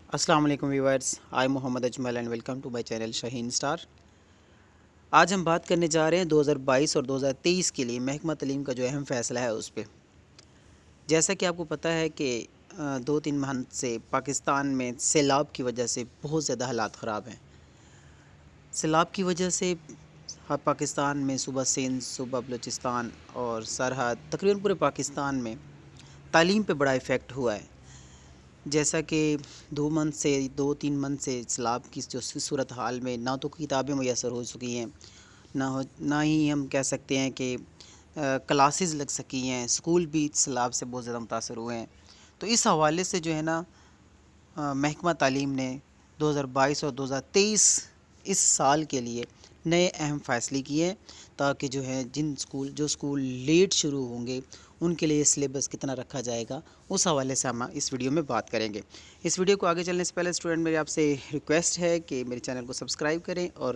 السلام علیکم viewers, I Muhammad Ajmal and welcome to my channel Shaheen star. آج ہم بات کرنے جا رہے ہیں 2022 اور 2023 کے لیے محکمہ تعلیم کا جو اہم فیصلہ ہے اس پہ۔ جیسا کہ آپ کو پتہ ہے کہ 2-3 ماہ سے پاکستان میں سیلاب کی وجہ سے بہت زیادہ حالات خراب ہیں۔ سیلاب کی وجہ سے پاکستان میں صوبہ سندھ، صوبہ بلوچستان اور سرحد تقریباً پورے پاکستان میں تعلیم پہ بڑا ایفیکٹ ہوا ہے۔ جیسا کہ 2-3 منتھ سے سیلاب کی جو صورتحال میں نہ تو کتابیں میسر ہو سکی ہیں، نہ ہی ہم کہہ سکتے ہیں کہ کلاسز لگ سکی ہیں، اسکول بھی سیلاب سے بہت زیادہ متاثر ہوئے ہیں۔ تو اس حوالے سے جو ہے نا محکمہ تعلیم نے 2022 اور 2023 اس سال کے لیے نئے اہم فیصلے کیے ہیں، تاکہ جو ہے جو اسکول لیٹ شروع ہوں گے ان کے لیے سلیبس کتنا رکھا جائے گا، اس حوالے سے ہم اس ویڈیو میں بات کریں گے۔ اس ویڈیو کو آگے چلنے سے پہلے اسٹوڈنٹ میری آپ سے ریکویسٹ ہے کہ میرے چینل کو سبسکرائب کریں اور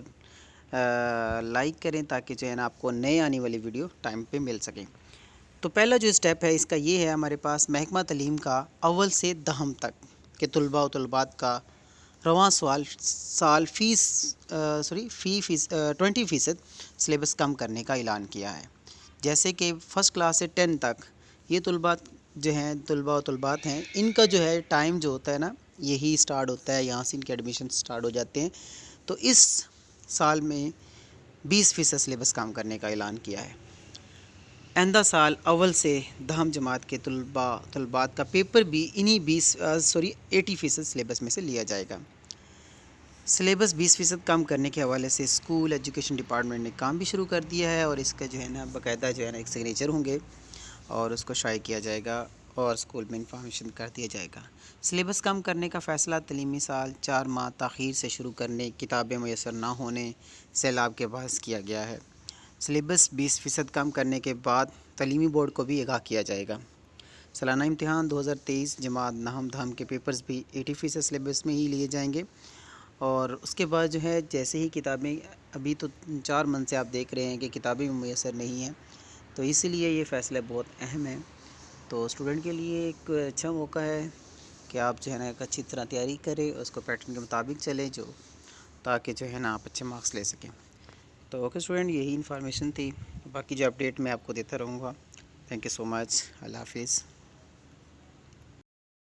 لائک کریں، تاکہ جو ہے نا آپ کو نئے آنے والی ویڈیو ٹائم پہ مل سکیں۔ تو پہلا جو اسٹیپ ہے اس کا یہ ہے، ہمارے پاس محکمہ تعلیم کا اول سے دہم تک کے طلباء و طلبات کا رواں سال فی 20% سلیبس کم کرنے کا اعلان کیا ہے۔ جیسے کہ فرسٹ کلاس سے 10 تک یہ طلباء و طلبات ہیں، ان کا جو ہے ٹائم جو ہوتا ہے نا یہی سٹارٹ ہوتا ہے، یہاں سے ان کے ایڈمیشن سٹارٹ ہو جاتے ہیں۔ تو اس سال میں 20% سلیبس کم کرنے کا اعلان کیا ہے۔ آئندہ سال اول سے دہم جماعت کے طلبات کا پیپر بھی انہی 80% سلیبس میں سے لیا جائے گا۔ سلیبس 20% کم کرنے کے حوالے سے اسکول ایجوکیشن ڈپارٹمنٹ نے کام بھی شروع کر دیا ہے، اور اس کا جو ہے نا باقاعدہ جو ہے نا ایک سگنیچر ہوں گے اور اس کو شائع کیا جائے گا اور اسکول میں انفارمیشن کر دیا جائے گا۔ سلیبس کم کرنے کا فیصلہ تعلیمی سال 4 ماہ تاخیر سے شروع کرنے، کتابیں میسر نہ ہونے، سیلاب کے باعث کیا گیا ہے۔ سلیبس 20% کم کرنے کے بعد تعلیمی بورڈ کو بھی آگاہ کیا جائے گا۔ سالانہ امتحان 2023 جماعت نہم دہم کے پیپرز بھی 80% سلیبس میں ہی لیے جائیں گے، اور اس کے بعد جو ہے جیسے ہی کتابیں، ابھی تو 4 منتھ سے آپ دیکھ رہے ہیں کہ کتابیں بھی میسر نہیں ہیں، تو اسی لیے یہ فیصلہ بہت اہم ہے۔ تو اسٹوڈنٹ کے لیے ایک اچھا موقع ہے کہ آپ جو ہے نا ایک اچھی طرح تیاری کریں، اس کو پیٹرن کے مطابق چلیں تاکہ جو ہے نا آپ اچھے مارکس لے سکیں۔ تو اوکے اسٹوڈنٹ، یہی انفارمیشن تھی، باقی جو اپڈیٹ میں آپ کو دیتا رہوں گا۔ تھینک یو سو مچ، اللہ حافظ۔